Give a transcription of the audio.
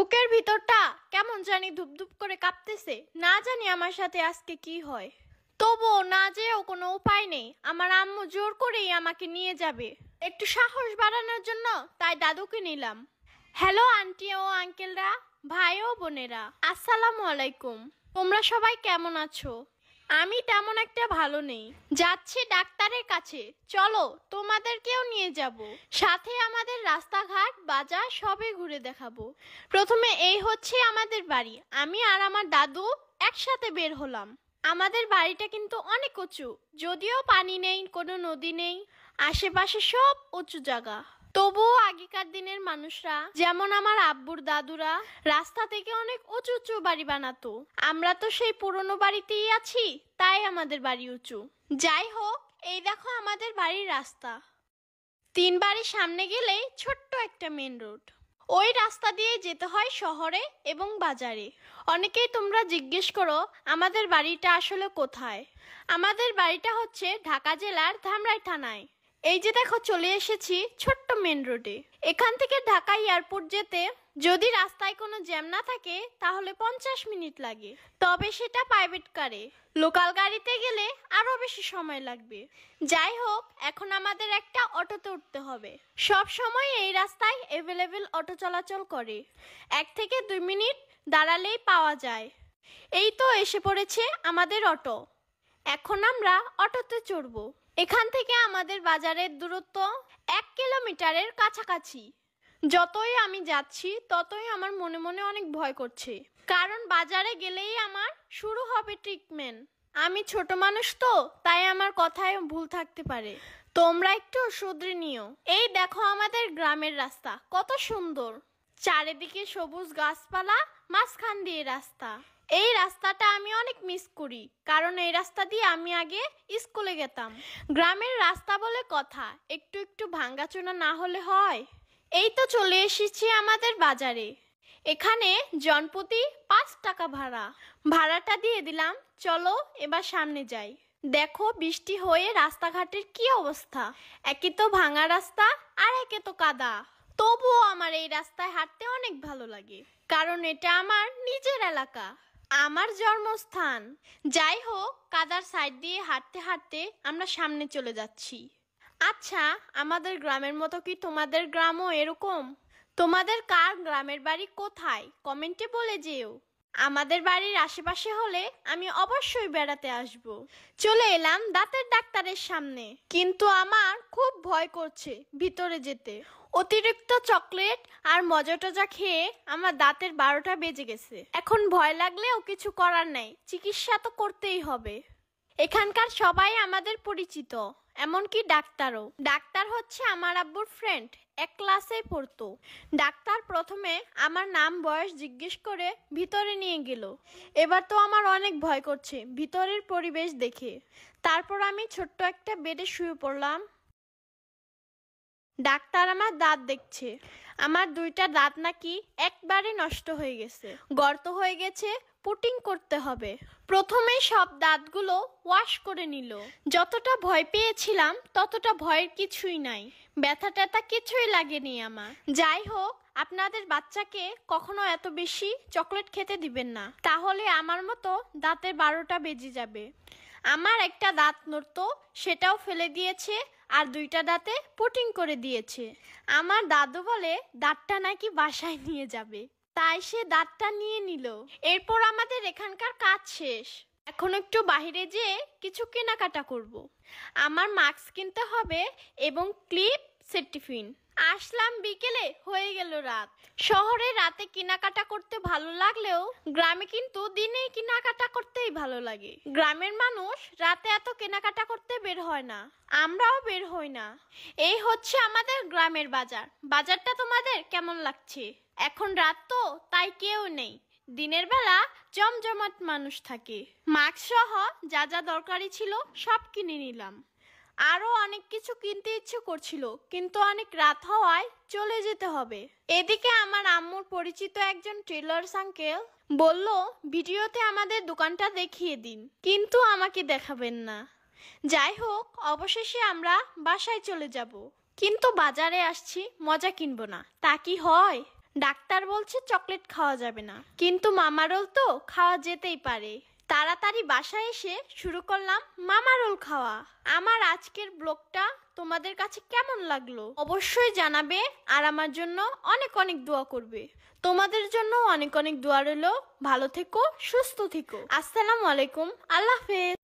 বুকের ভিতরটা কেমন জানি ধুপধুপ করে কাঁপতেছে। না জানি আমার সাথে আজকে কি হয়। তবুও না যেও কোনো উপায় নেই। আমার আম্মু জোর করেই আমাকে নিয়ে যাবে। একটু সাহস বাড়ানোর জন্য তাই দাদুকে নিলাম। হ্যালো আন্টি ও আঙ্কেলরা, ভাই ও বোনেরা, আসসালামু আলাইকুম। তোমরা সবাই কেমন আছো? আমি তেমন একটা ভালো নেই। যাচ্ছি ডাক্তারের কাছে, চলো তোমাদেরকেও নিয়ে যাব। সাথে আমাদের রাস্তাঘাট বাজার সবই ঘুরে দেখাবো। প্রথমে এই হচ্ছে আমাদের বাড়ি। আমি আর আমার দাদু একসাথে বের হলাম। আমাদের বাড়িটা কিন্তু অনেক উঁচু, যদিও পানি নেই, কোনো নদী নেই, আশেপাশে সব উঁচু জায়গা। তবুও আগেকার দিনের মানুষরা, যেমন আমার আব্বুর দাদুরা, রাস্তা থেকে অনেক উঁচু উঁচু বাড়ি বানাতো। আমরা তো সেই পুরনো বাড়িতেই আছি, তাই আমাদের বাড়ি উঁচু। যাই হোক, এই দেখো আমাদের বাড়ির রাস্তা। 3 বাড়ির সামনে গেলেই ছোট্ট একটা মেন রোড। ওই রাস্তা দিয়ে যেতে হয় শহরে এবং বাজারে। অনেকেই তোমরা জিজ্ঞেস করো আমাদের বাড়িটা আসলে কোথায়। আমাদের বাড়িটা হচ্ছে ঢাকা জেলার ধামরাই থানায়। এই যে দেখো চলে এসেছি ছোট্ট মেন রোডে। এখান থেকে ঢাকা এয়ারপোর্ট যেতে যদি রাস্তায় কোনো জ্যাম না থাকে তাহলে 50 মিনিট লাগে, তবে সেটা প্রাইভেট কারে। লোকাল গাড়িতে গেলে আরো বেশি সময় লাগবে। যাই হোক, এখন আমাদের একটা অটোতে উঠতে হবে। সব সময় এই রাস্তায় অ্যাভেলেবেল অটো চলাচল করে। 1 থেকে 2 মিনিট দাঁড়ালেই পাওয়া যায়। এই তো এসে পড়েছে আমাদের অটো। এখন আমরা অটোতে চড়বো। এখান থেকে আমাদের বাজারের দূরত্ব 1 কিলোমিটারের কাছাকাছি। যতই আমি যাচ্ছি ততই আমার মনে মনে অনেক ভয় করছে, কারণ বাজারে গেলেই আমার শুরু হবে ট্রিটমেন্ট। আমি ছোট মানুষ তো, তাই আমার কথায় ভুল থাকতে পারে। তোমরা একটু শুধরে নিও। এই দেখো আমাদের গ্রামের রাস্তা কত সুন্দর। চারিদিকে সবুজ গাছপালা, মাঝখান দিয়ে রাস্তা। এই রাস্তাটা আমি অনেক মিস করি, কারণ এই রাস্তা দিয়ে আমি আগে স্কুলে যেতাম। গ্রামের রাস্তা বলে কথা, একটু একটু ভাঙ্গাচোরা না হলে হয়। এই তো চলে এসেছি আমাদের বাজারে। এখানে জনপ্রতি 5 টাকা ভাড়া। ভাড়াটা দিয়ে দিলাম। চলো এবার সামনে যাই। দেখো বৃষ্টি হয়ে রাস্তাঘাটের কি অবস্থা। একে তো ভাঙা রাস্তা, আর একে তো কাদা। তবুও আমার এই রাস্তায় হাঁটতে অনেক ভালো লাগে, কারণ এটা আমার নিজের এলাকা, আমার জন্মস্থান। যাই হোক, কাদার সাইড দিয়ে হাঁটতে হাঁটতে আমরা সামনে চলে যাচ্ছি। আচ্ছা, আমাদের গ্রামের মতো কি তোমাদের গ্রামও এরকম? তোমাদের কার গ্রামের বাড়ি কোথায় কমেন্টে বলে যেও। আমাদের বাড়ির আশেপাশে হলে আমি অবশ্যই বেড়াতে আসব। চলে এলাম দাঁতের ডাক্তারের সামনে, কিন্তু আমার খুব ভয় করছে ভিতরে যেতে। অতিরিক্ত চকলেট আর মজা টজা খেয়ে আমার দাঁতের 12টা বেজে গেছে। এখন ভয় লাগলেও কিছু করার নাই, চিকিৎসা তো করতেই হবে। এখানকার সবাই আমাদের পরিচিত, এমনকি ডাক্তারও। ডাক্তার হচ্ছে আমার আব্বুর ফ্রেন্ড, এক ক্লাসে পড়তো। ডাক্তার প্রথমে আমার নাম বয়স জিজ্ঞেস করে ভিতরে নিয়ে গেল। এবার তো আমার অনেক ভয় করছে ভিতরের পরিবেশ দেখে। তারপর আমি ছোট্ট একটা বেডে শুয়ে পড়লাম। ডাক্তার আমার দাঁত দেখছে। আমার 2টা দাঁত নাকি একবারে নষ্ট হয়ে গেছে, গর্ত হয়ে গেছে, পুটিং করতে হবে। প্রথমে সব দাঁতগুলো ওয়াশ করে নিল। যতটা ভয় পেয়েছিলাম ততটা ভয়ের কিছুই নাই, ব্যথা ট্যাথা কিছুই লাগেনি আমার। যাই হোক, আপনাদের বাচ্চাকে কখনো এত বেশি চকলেট খেতে দিবেন না, তাহলে আমার মতো দাঁতের 12টা বেজে যাবে। আমার একটা দাঁত নড়তো, সেটাও ফেলে দিয়েছে, আর 2টা দাঁতে পুটিং করে দিয়েছে। আমার দাদু বলে দাঁতটা নাকি বাসায় নিয়ে যাবে, তাই সে দাঁতটা নিয়ে নিল। এরপর আমাদের এখানকার কাজ শেষ। এখন একটু বাইরে যেয়ে কিছু কেনাকাটা করব। আমার মাস্ক কিনতে হবে এবং ক্লিপ, সেটিফিন। আসলাম বিকেলে, হয়ে গেল রাত। শহরে রাতে কেনাকাটা করতে ভালো লাগলেও গ্রামে কিন্তু দিনেই কেনাকাটা করতেই ভালো লাগে। গ্রামের মানুষ রাতে এত কেনাকাটা করতে বের হয় না, আমরাও বের হই না। এই হচ্ছে আমাদের গ্রামের বাজার। বাজারটা তোমাদের কেমন লাগছে? এখন রাত তো, তাই কেউ নেই। দিনের বেলা জমজমাট মানুষ থাকে। মাস্ক সহ যা যা দরকারি ছিল সব কিনে নিলাম। আরো অনেক কিছু কিনতে ইচ্ছে করছিল, কিন্তু অনেক রাত হওয়ায় চলে যেতে হবে। এদিকে আমার আম্মুর পরিচিত একজন টেলার্স আঙ্কেল বলল ভিডিওতে আমাদের দোকানটা দেখিয়ে দিন, কিন্তু আমাকে দেখাবেন না। যাই হোক, অবশেষে আমরা বাসায় চলে যাব। কিন্তু বাজারে আসছি, মজা কিনবো না, তা কি হয়? ডাক্তার বলছে চকলেট খাওয়া যাবে না, কিন্তু মামা রোল তো খাওয়া যেতেই পারে। তাড়াতাড়ি বাসায় এসে শুরু করলাম মামা রোল খাওয়া। আমার আজকের ব্লগটা তোমাদের কাছে কেমন লাগলো অবশ্যই জানাবে, আর আমার জন্য অনেক অনেক দোয়া করবে। তোমাদের জন্য অনেক অনেক দোয়া রইলো। ভালো থেকো, সুস্থ থেকো। আসসালামু আলাইকুম, আল্লাহ হাফেজ।